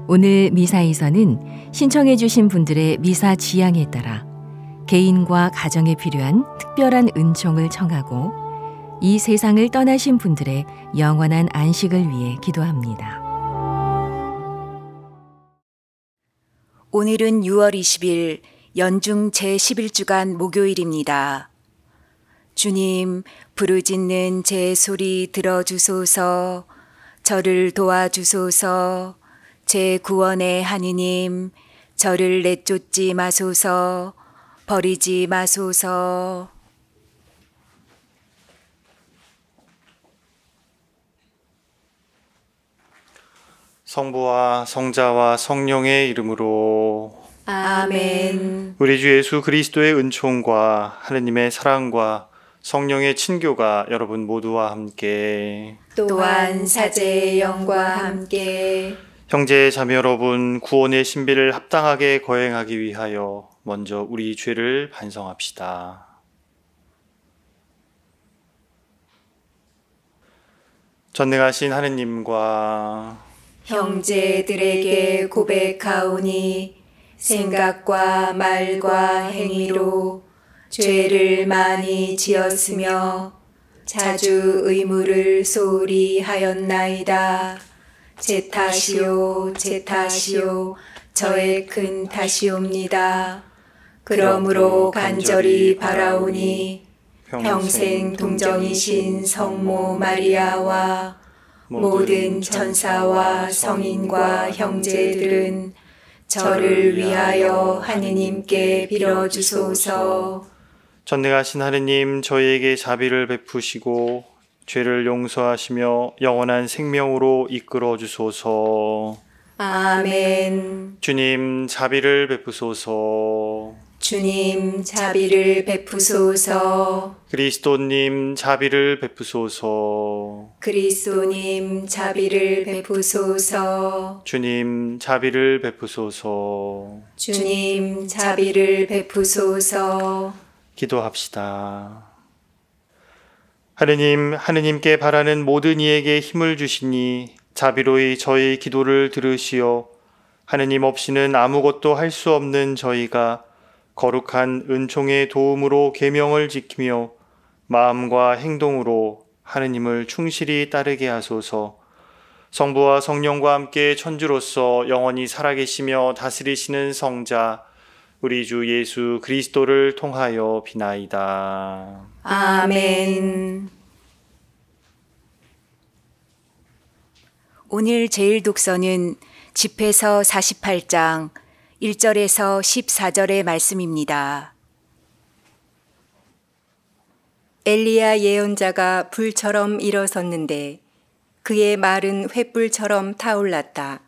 오늘 미사에서는 신청해 주신 분들의 미사 지향에 따라 개인과 가정에 필요한 특별한 은총을 청하고 이 세상을 떠나신 분들의 영원한 안식을 위해 기도합니다. 오늘은 6월 20일 연중 제11주간 목요일입니다. 주님, 부르짖는 제 소리 들어주소서. 저를 도와주소서. 제 구원의 하느님, 저를 내쫓지 마소서. 버리지 마소서. 성부와 성자와 성령의 이름으로 아멘. 우리 주 예수 그리스도의 은총과 하느님의 사랑과 성령의 친교가 여러분 모두와 함께 또한 사제의 영과 함께 형제 자매 여러분, 구원의 신비를 합당하게 거행하기 위하여 먼저 우리 죄를 반성합시다. 전능하신 하느님과 형제들에게 고백하오니 생각과 말과 행위로 죄를 많이 지었으며 자주 의무를 소홀히 하였나이다. 제 탓이요, 제 탓이요, 저의 큰 탓이옵니다. 그러므로 간절히 바라오니 평생 동정이신 성모 마리아와 모든 천사와 성인과 형제들은 저를 위하여 하느님께 빌어주소서. 전능하신 하느님, 저희에게 자비를 베푸시고 죄를 용서하시며 영원한 생명으로 이끌어 주소서. 아멘. 주님, 자비를 베푸소서. 주님, 자비를 베푸소서. 그리스도님, 자비를 베푸소서. 그리스도님, 자비를 베푸소서. 주님, 자비를 베푸소서. 주님, 자비를 베푸소서. 기도합시다. 하느님, 하느님께 바라는 모든 이에게 힘을 주시니 자비로이 저희 기도를 들으시어 하느님 없이는 아무것도 할 수 없는 저희가 거룩한 은총의 도움으로 계명을 지키며 마음과 행동으로 하느님을 충실히 따르게 하소서. 성부와 성령과 함께 천주로서 영원히 살아계시며 다스리시는 성자 우리 주 예수 그리스도를 통하여 비나이다. 아멘. 오늘 제일 독서는 집회서 48장 1절에서 14절의 말씀입니다. 엘리야 예언자가 불처럼 일어섰는데 그의 말은 횃불처럼 타올랐다.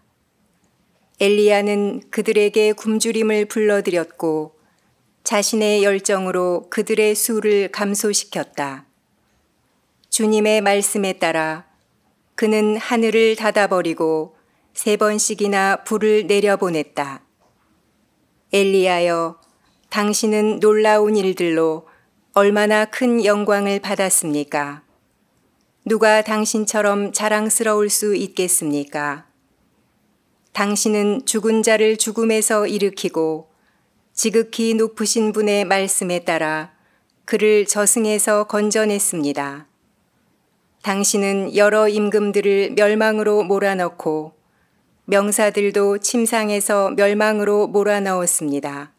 엘리야는 그들에게 굶주림을 불러들였고 자신의 열정으로 그들의 수를 감소시켰다. 주님의 말씀에 따라 그는 하늘을 닫아버리고 3번씩이나 불을 내려보냈다. 엘리야여, 당신은 놀라운 일들로 얼마나 큰 영광을 받았습니까? 누가 당신처럼 자랑스러울 수 있겠습니까? 당신은 죽은 자를 죽음에서 일으키고 지극히 높으신 분의 말씀에 따라 그를 저승에서 건져냈습니다. 당신은 여러 임금들을 멸망으로 몰아넣고 명사들도 침상에서 멸망으로 몰아넣었습니다.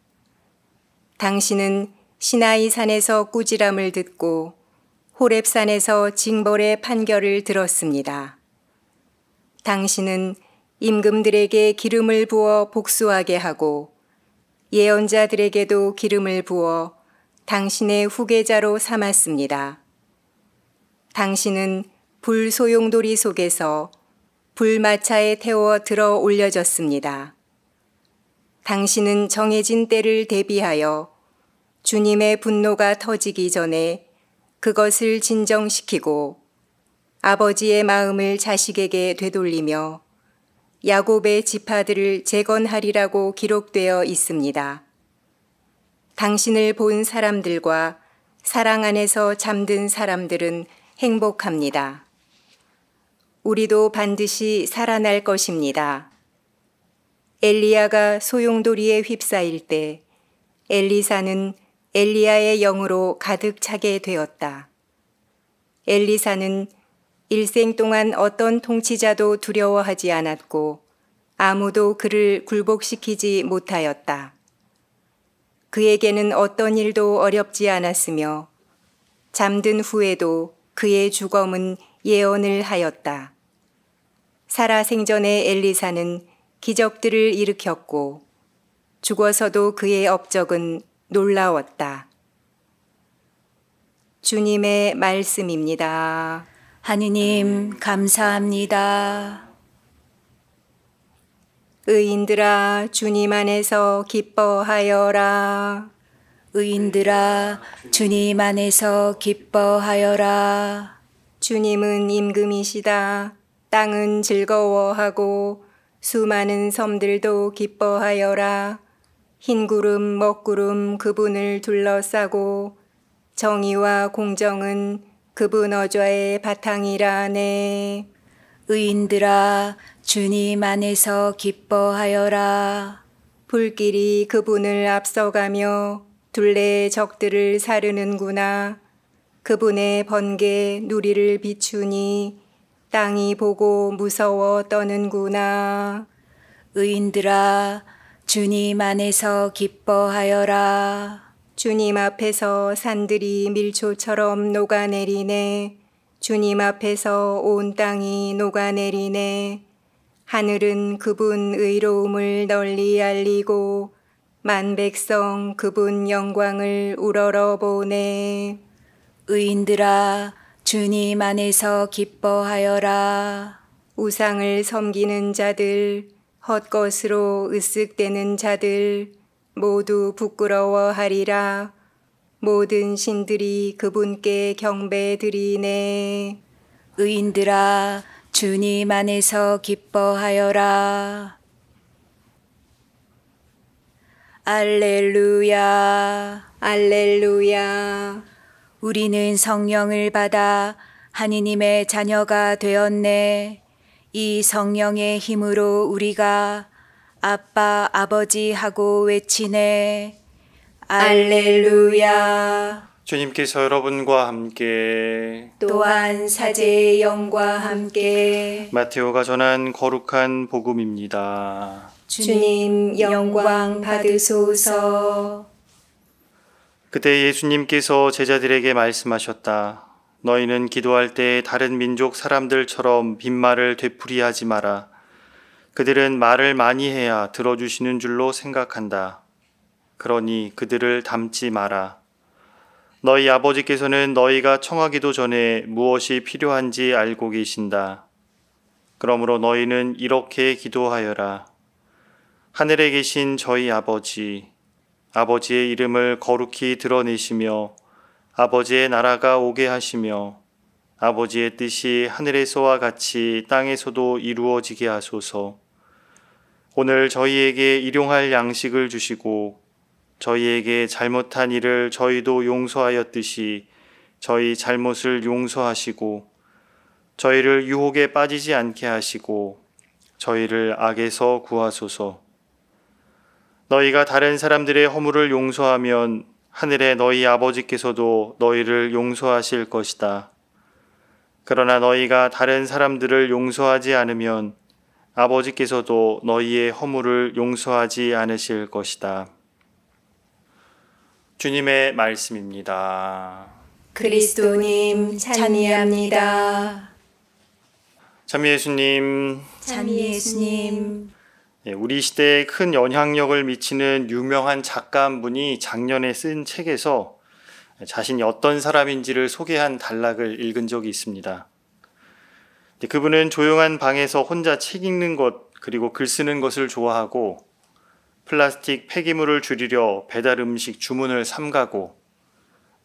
당신은 시나이 산에서 꾸지람을 듣고 호렙산에서 징벌의 판결을 들었습니다. 당신은 임금들에게 기름을 부어 복수하게 하고 예언자들에게도 기름을 부어 당신의 후계자로 삼았습니다. 당신은 불 소용돌이 속에서 불마차에 태워 들어 올려졌습니다. 당신은 정해진 때를 대비하여 주님의 분노가 터지기 전에 그것을 진정시키고 아버지의 마음을 자식에게 되돌리며 야곱의 지파들을 재건하리라고 기록되어 있습니다. 당신을 본 사람들과 사랑 안에서 잠든 사람들은 행복합니다. 우리도 반드시 살아날 것입니다. 엘리야가 소용돌이에 휩싸일 때 엘리사는 엘리야의 영으로 가득 차게 되었다. 엘리사는 일생 동안 어떤 통치자도 두려워하지 않았고 아무도 그를 굴복시키지 못하였다. 그에게는 어떤 일도 어렵지 않았으며 잠든 후에도 그의 주검은 예언을 하였다. 살아생전에 엘리사는 기적들을 일으켰고 죽어서도 그의 업적은 놀라웠다. 주님의 말씀입니다. 하느님 감사합니다. 의인들아 주님 안에서 기뻐하여라. 의인들아 주님 안에서 기뻐하여라. 주님은 임금이시다. 땅은 즐거워하고 수많은 섬들도 기뻐하여라. 흰 구름 먹구름 그분을 둘러싸고 정의와 공정은 그분 어좌의 바탕이라네. 의인들아 주님 안에서 기뻐하여라. 불길이 그분을 앞서가며 둘레의 적들을 사르는구나. 그분의 번개 누리를 비추니 땅이 보고 무서워 떠는구나. 의인들아 주님 안에서 기뻐하여라. 주님 앞에서 산들이 밀초처럼 녹아내리네. 주님 앞에서 온 땅이 녹아내리네. 하늘은 그분 의로움을 널리 알리고 만백성 그분 영광을 우러러 보네. 의인들아 주님 안에서 기뻐하여라. 우상을 섬기는 자들, 헛것으로 으쓱대는 자들 모두 부끄러워하리라. 모든 신들이 그분께 경배드리네. 의인들아 주님 안에서 기뻐하여라. 알렐루야 알렐루야. 우리는 성령을 받아 하느님의 자녀가 되었네. 이 성령의 힘으로 우리가 아빠 아버지 하고 외치네. 알렐루야. 주님께서 여러분과 함께 또한 사제의 영과 함께 마테오가 전한 거룩한 복음입니다. 주님 영광 받으소서. 그때 예수님께서 제자들에게 말씀하셨다. 너희는 기도할 때 다른 민족 사람들처럼 빈말을 되풀이하지 마라. 그들은 말을 많이 해야 들어주시는 줄로 생각한다. 그러니 그들을 닮지 마라. 너희 아버지께서는 너희가 청하기도 전에 무엇이 필요한지 알고 계신다. 그러므로 너희는 이렇게 기도하여라. 하늘에 계신 저희 아버지, 아버지의 이름을 거룩히 드러내시며 아버지의 나라가 오게 하시며 아버지의 뜻이 하늘에서와 같이 땅에서도 이루어지게 하소서. 오늘 저희에게 일용할 양식을 주시고 저희에게 잘못한 일을 저희도 용서하였듯이 저희 잘못을 용서하시고 저희를 유혹에 빠지지 않게 하시고 저희를 악에서 구하소서. 너희가 다른 사람들의 허물을 용서하면 하늘의 너희 아버지께서도 너희를 용서하실 것이다. 그러나 너희가 다른 사람들을 용서하지 않으면 아버지께서도 너희의 허물을 용서하지 않으실 것이다. 주님의 말씀입니다. 그리스도님 찬미합니다. 참 예수님, 찬미 예수님. 우리 시대에 큰 영향력을 미치는 유명한 작가 한 분이 작년에 쓴 책에서 자신이 어떤 사람인지를 소개한 단락을 읽은 적이 있습니다. 그분은 조용한 방에서 혼자 책 읽는 것 그리고 글 쓰는 것을 좋아하고 플라스틱 폐기물을 줄이려 배달 음식 주문을 삼가고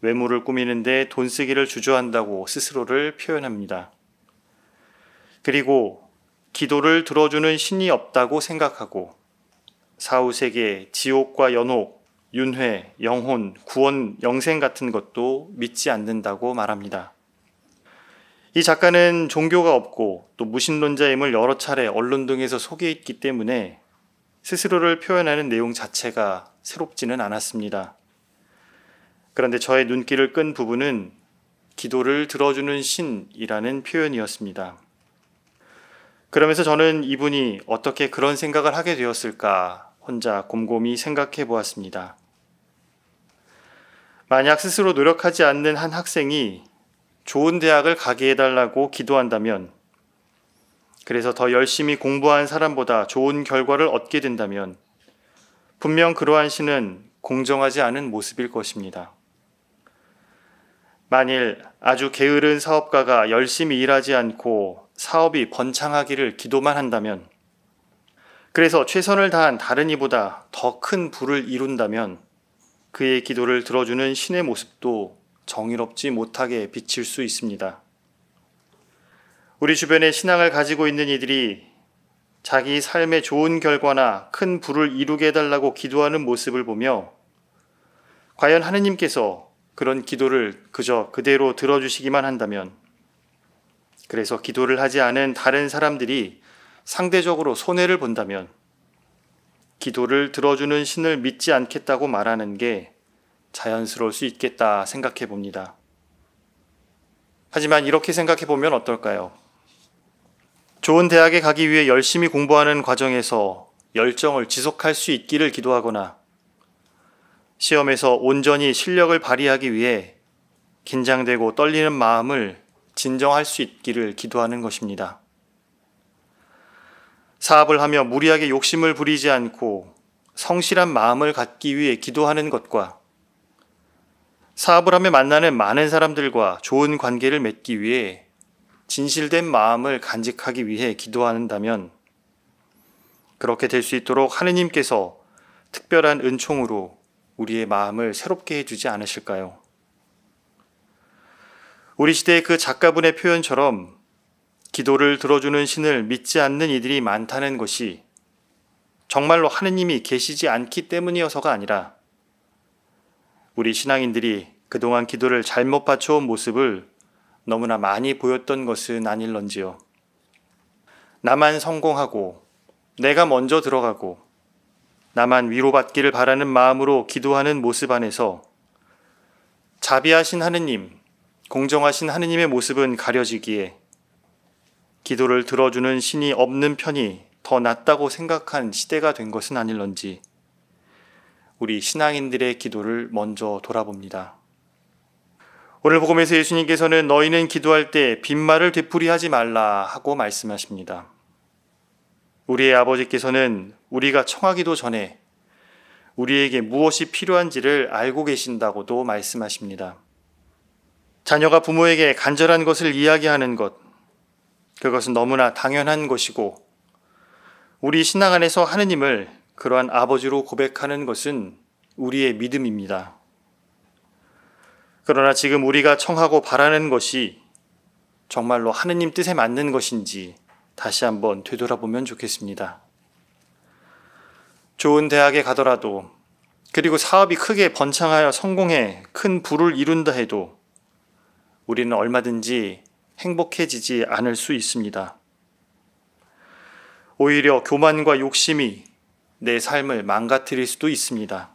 외모를 꾸미는데 돈 쓰기를 주저한다고 스스로를 표현합니다. 그리고 기도를 들어주는 신이 없다고 생각하고 사후세계, 지옥과 연옥, 윤회, 영혼, 구원, 영생 같은 것도 믿지 않는다고 말합니다. 이 작가는 종교가 없고 또 무신론자임을 여러 차례 언론 등에서 소개했기 때문에 스스로를 표현하는 내용 자체가 새롭지는 않았습니다. 그런데 저의 눈길을 끈 부분은 기도를 들어주는 신이라는 표현이었습니다. 그러면서 저는 이분이 어떻게 그런 생각을 하게 되었을까 혼자 곰곰이 생각해 보았습니다. 만약 스스로 노력하지 않는 한 학생이 좋은 대학을 가게 해달라고 기도한다면, 그래서 더 열심히 공부한 사람보다 좋은 결과를 얻게 된다면 분명 그러한 신은 공정하지 않은 모습일 것입니다. 만일 아주 게으른 사업가가 열심히 일하지 않고 사업이 번창하기를 기도만 한다면, 그래서 최선을 다한 다른 이보다 더 큰 부를 이룬다면 그의 기도를 들어주는 신의 모습도 정의롭지 못하게 비칠 수 있습니다. 우리 주변에 신앙을 가지고 있는 이들이 자기 삶의 좋은 결과나 큰 부를 이루게 해달라고 기도하는 모습을 보며 과연 하느님께서 그런 기도를 그저 그대로 들어주시기만 한다면, 그래서 기도를 하지 않은 다른 사람들이 상대적으로 손해를 본다면 기도를 들어주는 신을 믿지 않겠다고 말하는 게 자연스러울 수 있겠다 생각해 봅니다. 하지만 이렇게 생각해 보면 어떨까요? 좋은 대학에 가기 위해 열심히 공부하는 과정에서 열정을 지속할 수 있기를 기도하거나, 시험에서 온전히 실력을 발휘하기 위해 긴장되고 떨리는 마음을 진정할 수 있기를 기도하는 것입니다. 사업을 하며 무리하게 욕심을 부리지 않고 성실한 마음을 갖기 위해 기도하는 것과, 사업을 하며 만나는 많은 사람들과 좋은 관계를 맺기 위해 진실된 마음을 간직하기 위해 기도한다면 그렇게 될 수 있도록 하느님께서 특별한 은총으로 우리의 마음을 새롭게 해주지 않으실까요? 우리 시대의 그 작가분의 표현처럼 기도를 들어주는 신을 믿지 않는 이들이 많다는 것이 정말로 하느님이 계시지 않기 때문이어서가 아니라 우리 신앙인들이 그동안 기도를 잘못 바쳐온 모습을 너무나 많이 보였던 것은 아닐런지요. 나만 성공하고 내가 먼저 들어가고 나만 위로받기를 바라는 마음으로 기도하는 모습 안에서 자비하신 하느님, 공정하신 하느님의 모습은 가려지기에 기도를 들어주는 신이 없는 편이 더 낫다고 생각한 시대가 된 것은 아닐런지 우리 신앙인들의 기도를 먼저 돌아봅니다. 오늘 복음에서 예수님께서는 너희는 기도할 때 빈말을 되풀이하지 말라 하고 말씀하십니다. 우리의 아버지께서는 우리가 청하기도 전에 우리에게 무엇이 필요한지를 알고 계신다고도 말씀하십니다. 자녀가 부모에게 간절한 것을 이야기하는 것, 그것은 너무나 당연한 것이고 우리 신앙 안에서 하느님을 그러한 아버지로 고백하는 것은 우리의 믿음입니다. 그러나 지금 우리가 청하고 바라는 것이 정말로 하느님 뜻에 맞는 것인지 다시 한번 되돌아보면 좋겠습니다. 좋은 대학에 가더라도, 그리고 사업이 크게 번창하여 성공해 큰 부를 이룬다 해도 우리는 얼마든지 행복해지지 않을 수 있습니다. 오히려 교만과 욕심이 내 삶을 망가뜨릴 수도 있습니다.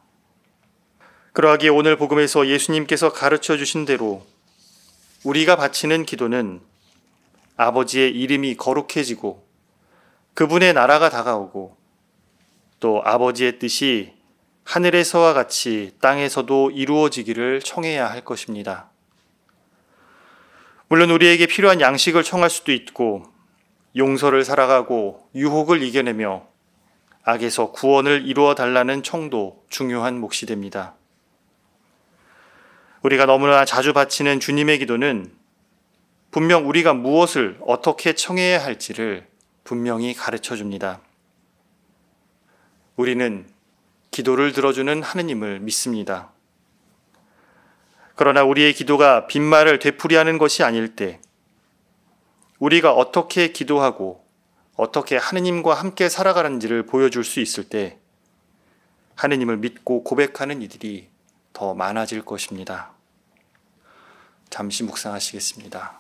그러하기에 오늘 복음에서 예수님께서 가르쳐 주신 대로 우리가 바치는 기도는 아버지의 이름이 거룩해지고 그분의 나라가 다가오고 또 아버지의 뜻이 하늘에서와 같이 땅에서도 이루어지기를 청해야 할 것입니다. 물론 우리에게 필요한 양식을 청할 수도 있고 용서를 살아가고 유혹을 이겨내며 악에서 구원을 이루어 달라는 청도 중요한 몫이 됩니다. 우리가 너무나 자주 바치는 주님의 기도는 분명 우리가 무엇을 어떻게 청해야 할지를 분명히 가르쳐 줍니다. 우리는 기도를 들어주는 하느님을 믿습니다. 그러나 우리의 기도가 빈말을 되풀이하는 것이 아닐 때, 우리가 어떻게 기도하고 어떻게 하느님과 함께 살아가는지를 보여줄 수 있을 때 하느님을 믿고 고백하는 이들이 더 많아질 것입니다. 잠시 묵상하시겠습니다.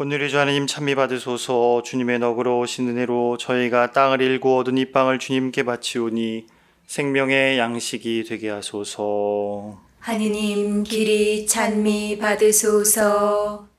오늘의 주 하나님 찬미 받으소서. 주님의 너그러우신 은혜로 저희가 땅을 일구 얻은 이 빵을 주님께 바치오니 생명의 양식이 되게 하소서. 하느님 길이 찬미 받으소서.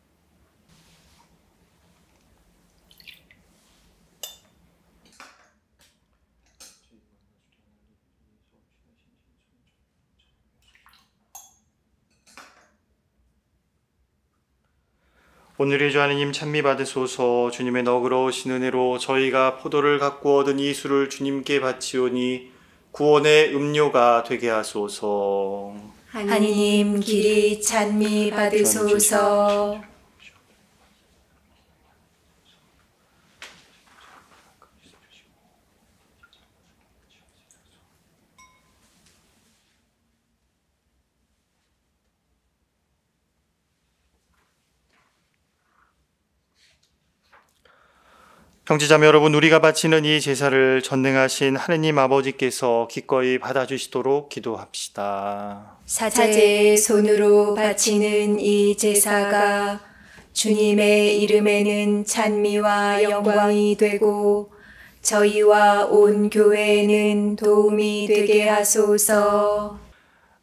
오늘의 주 하나님 찬미 받으소서. 주님의 너그러우신 은혜로 저희가 포도를 갖고 얻은 이 술을 주님께 바치오니 구원의 음료가 되게 하소서. 하느님 길이 찬미 받으소서. 형제자매 여러분, 우리가 바치는 이 제사를 전능하신 하느님 아버지께서 기꺼이 받아주시도록 기도합시다. 사제의 손으로 바치는 이 제사가 주님의 이름에는 찬미와 영광이 되고 저희와 온 교회에는 도움이 되게 하소서.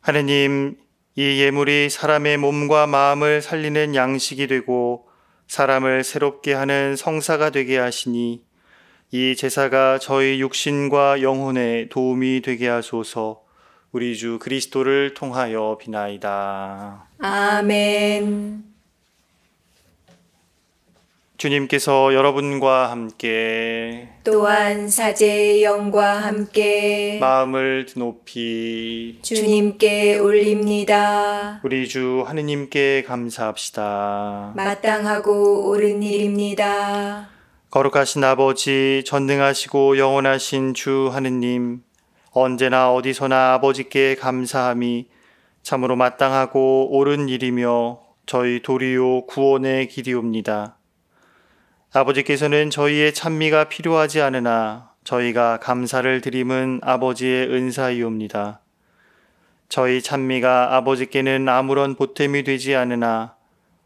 하느님, 이 예물이 사람의 몸과 마음을 살리는 양식이 되고 사람을 새롭게 하는 성사가 되게 하시니 이 제사가 저희 육신과 영혼에 도움이 되게 하소서. 우리 주 그리스도를 통하여 비나이다. 아멘. 주님께서 여러분과 함께 또한 사제의 영과 함께 마음을 높이 주님께 올립니다. 우리 주 하느님께 감사합시다. 마땅하고 옳은 일입니다. 거룩하신 아버지, 전능하시고 영원하신 주 하느님, 언제나 어디서나 아버지께 감사함이 참으로 마땅하고 옳은 일이며 저희 도리요 구원의 길이옵니다. 아버지께서는 저희의 찬미가 필요하지 않으나 저희가 감사를 드림은 아버지의 은사이옵니다. 저희 찬미가 아버지께는 아무런 보탬이 되지 않으나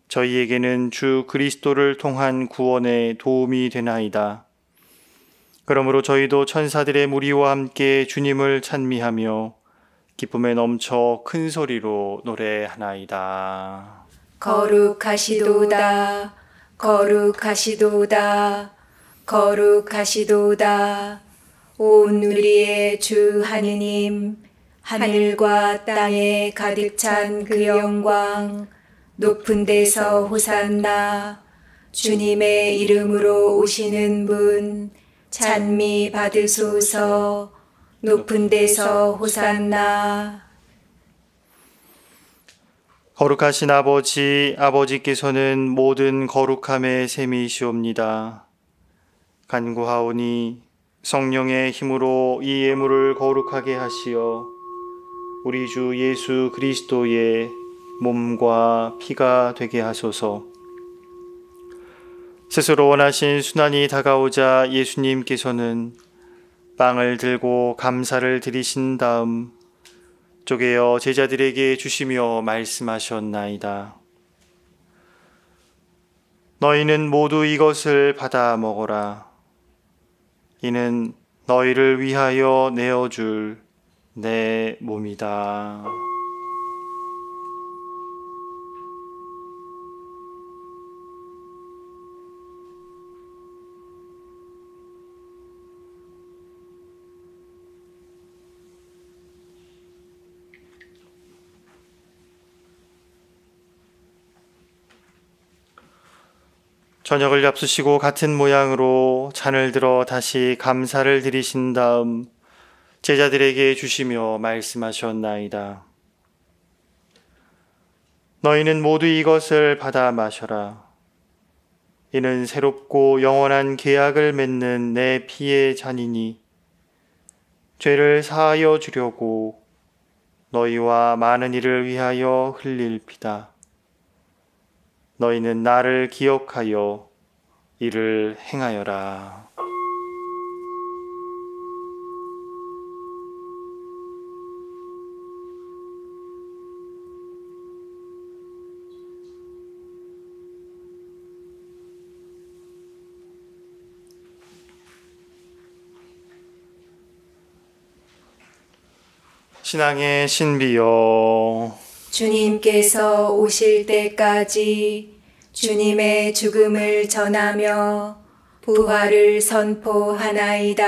저희에게는 주 그리스도를 통한 구원에 도움이 되나이다. 그러므로 저희도 천사들의 무리와 함께 주님을 찬미하며 기쁨에 넘쳐 큰 소리로 노래하나이다. 거룩하시도다. 거룩하시도다. 거룩하시도다. 온 우리의 주 하느님, 하늘과 땅에 가득 찬 그 영광, 높은 데서 호산나. 주님의 이름으로 오시는 분, 찬미 받으소서. 높은 데서 호산나. 거룩하신 아버지, 아버지께서는 모든 거룩함의 셈이시옵니다. 간구하오니 성령의 힘으로 이 예물을 거룩하게 하시어 우리 주 예수 그리스도의 몸과 피가 되게 하소서. 스스로 원하신 순환이 다가오자 예수님께서는 빵을 들고 감사를 드리신 다음 쪼개어 제자들에게 주시며 말씀하셨나이다. 너희는 모두 이것을 받아 먹어라. 이는 너희를 위하여 내어줄 내 몸이다. 저녁을 잡수시고 같은 모양으로 잔을 들어 다시 감사를 드리신 다음 제자들에게 주시며 말씀하셨나이다. 너희는 모두 이것을 받아 마셔라. 이는 새롭고 영원한 계약을 맺는 내 피의 잔이니 죄를 사하여 주려고 너희와 많은 이를 위하여 흘릴 피다. 너희는 나를 기억하여 이를 행하여라. 신앙의 신비여, 주님께서 오실 때까지 주님의 죽음을 전하며 부활을 선포하나이다.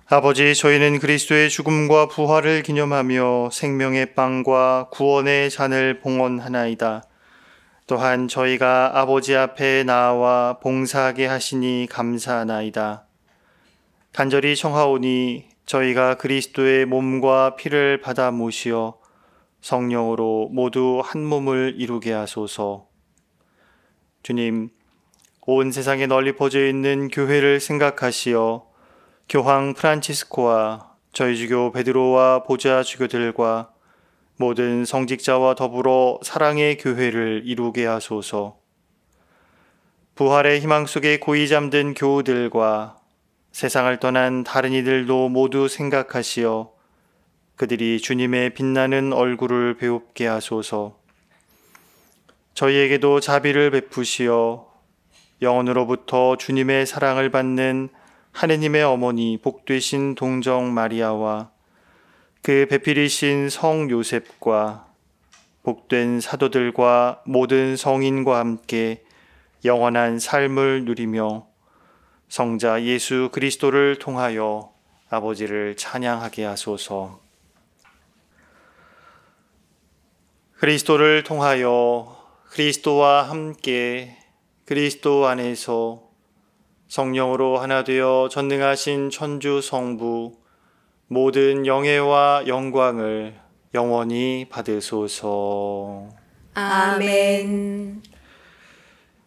아버지, 저희는 그리스도의 죽음과 부활을 기념하며 생명의 빵과 구원의 잔을 봉헌하나이다. 또한 저희가 아버지 앞에 나와 봉사하게 하시니 감사하나이다. 간절히 청하오니 저희가 그리스도의 몸과 피를 받아 모시어 성령으로 모두 한 몸을 이루게 하소서. 주님, 온 세상에 널리 퍼져 있는 교회를 생각하시어 교황 프란치스코와 저희 주교 베드로와 보좌 주교들과 모든 성직자와 더불어 사랑의 교회를 이루게 하소서. 부활의 희망 속에 고이 잠든 교우들과 세상을 떠난 다른 이들도 모두 생각하시어 그들이 주님의 빛나는 얼굴을 배웁게 하소서. 저희에게도 자비를 베푸시어 영원으로부터 주님의 사랑을 받는 하느님의 어머니 복되신 동정 마리아와 그 배필이신 성 요셉과 복된 사도들과 모든 성인과 함께 영원한 삶을 누리며 성자 예수 그리스도를 통하여 아버지를 찬양하게 하소서. 그리스도를 통하여 그리스도와 함께 그리스도 안에서 성령으로 하나 되어 전능하신 천주 성부 모든 영예와 영광을 영원히 받으소서. 아멘.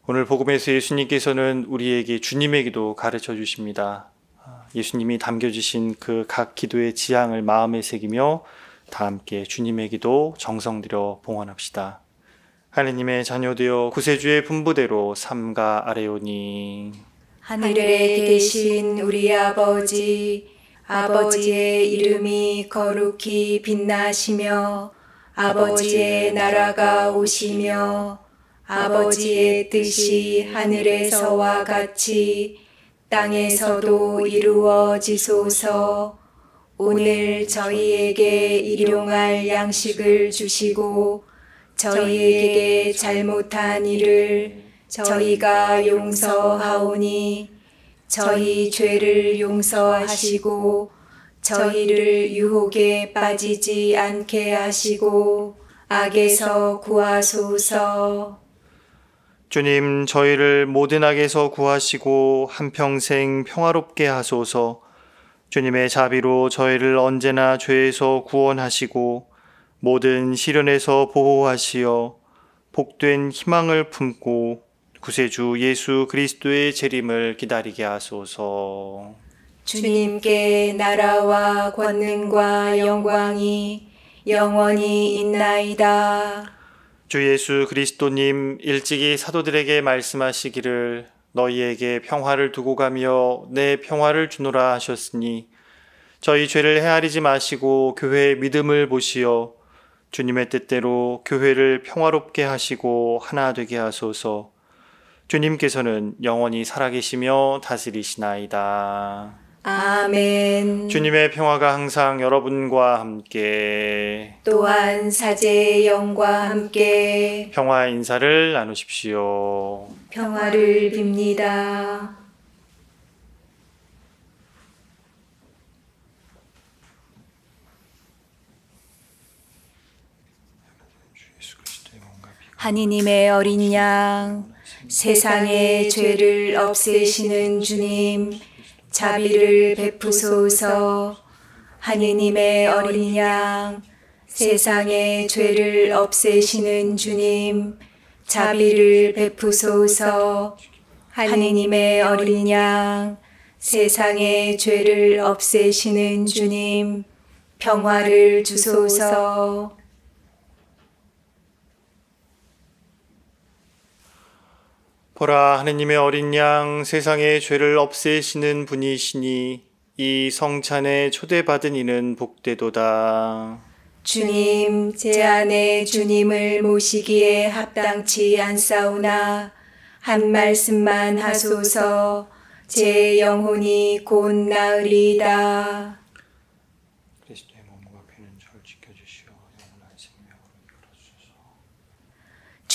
오늘 복음에서 예수님께서는 우리에게 주님의 기도 가르쳐 주십니다. 예수님이 담겨주신 그 각 기도의 지향을 마음에 새기며 다 함께 주님의 기도 정성 들여 봉헌합시다. 하느님의 자녀되어 구세주의 분부대로 삼가 아뢰오니. 하늘에 계신 우리 아버지, 아버지의 이름이 거룩히 빛나시며 아버지의 나라가 오시며 아버지의 뜻이 하늘에서와 같이 땅에서도 이루어지소서. 오늘 저희에게 일용할 양식을 주시고 저희에게 잘못한 일을 저희가 용서하오니 저희 죄를 용서하시고 저희를 유혹에 빠지지 않게 하시고 악에서 구하소서. 주님, 저희를 모든 악에서 구하시고 한평생 평화롭게 하소서. 주님의 자비로 저희를 언제나 죄에서 구원하시고 모든 시련에서 보호하시어 복된 희망을 품고 구세주 예수 그리스도의 재림을 기다리게 하소서. 주님께 나라와 권능과 영광이 영원히 있나이다. 주 예수 그리스도님, 일찍이 사도들에게 말씀하시기를 너희에게 평화를 두고 가며 내 평화를 주노라 하셨으니 저희 죄를 헤아리지 마시고 교회의 믿음을 보시어 주님의 뜻대로 교회를 평화롭게 하시고 하나 되게 하소서. 주님께서는 영원히 살아계시며 다스리시나이다. 아멘. 주님의 평화가 항상 여러분과 함께 또한 사제의 영과 함께 평화의 인사를 나누십시오. 평화를 빕니다. 하느님의 어린 양, 세상의 죄를 없애시는 주님, 자비를 베푸소서. 하느님의 어린 양, 세상의 죄를 없애시는 주님, 자비를 베푸소서. 하느님의 어린 양, 세상의 죄를 없애시는 주님, 평화를 주소서. 보라, 하느님의 어린 양, 세상의 죄를 없애시는 분이시니 이 성찬에 초대받은 이는 복되도다. 주님, 제 안에 주님을 모시기에 합당치 않사오나 한 말씀만 하소서. 제 영혼이 곧 나으리이다. 그리스도의 몸과 피를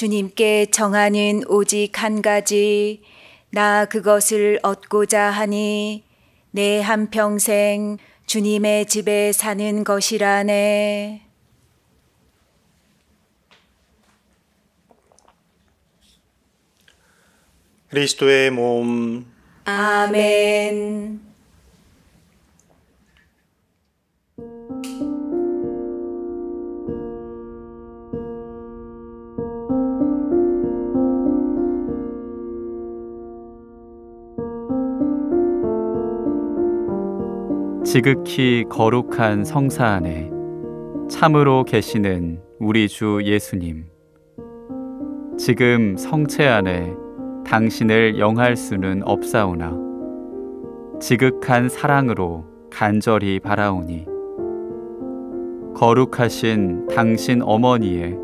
주님께 정하는 오직 한 가지, 나 그것을 얻고자 하니 내 한평생 주님의 집에 사는 것이라네. 그리스도의 몸. 아멘. 지극히 거룩한 성사 안에 참으로 계시는 우리 주 예수님, 지금 성체 안에 당신을 영할 수는 없사오나 지극한 사랑으로 간절히 바라오니 거룩하신 당신 어머니의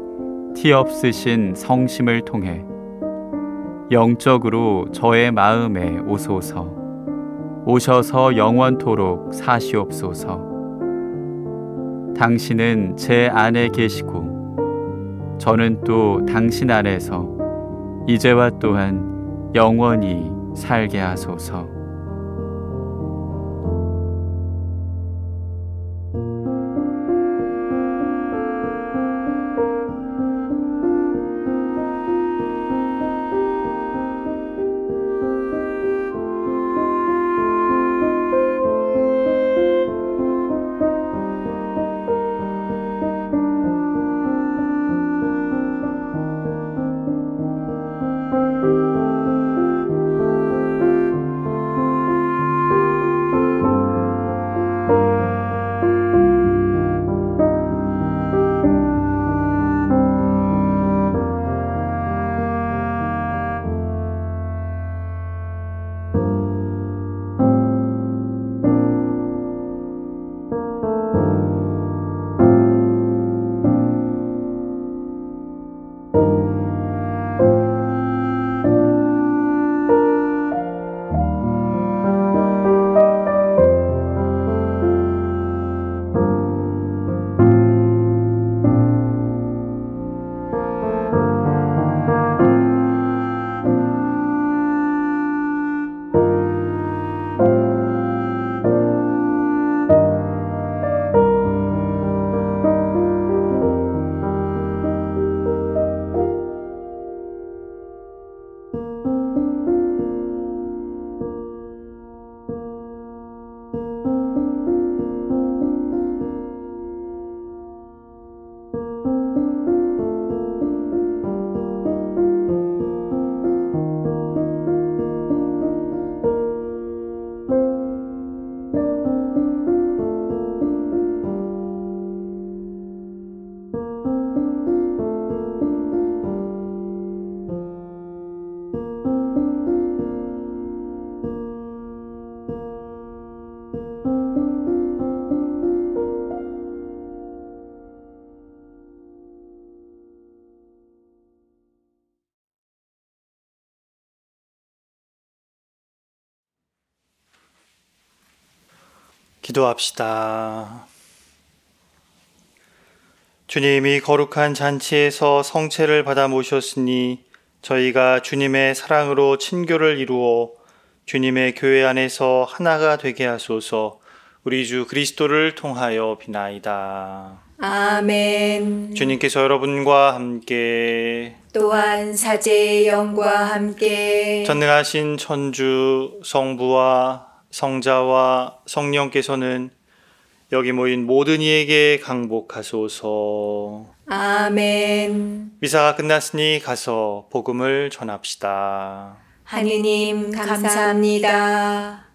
티 없으신 성심을 통해 영적으로 저의 마음에 오소서. 오셔서 영원토록 사시옵소서. 당신은 제 안에 계시고 저는 또 당신 안에서 이제와 또한 영원히 살게 하소서. 기도합시다. 주님이 거룩한 잔치에서 성체를 받아 모셨으니 저희가 주님의 사랑으로 친교를 이루어 주님의 교회 안에서 하나가 되게 하소서. 우리 주 그리스도를 통하여 비나이다. 아멘. 주님께서 여러분과 함께 또한 사제의 영과 함께 전능하신 천주 성부와 성자와 성령께서는 여기 모인 모든 이에게 강복하소서. 아멘. 미사가 끝났으니 가서 복음을 전합시다. 하느님 감사합니다.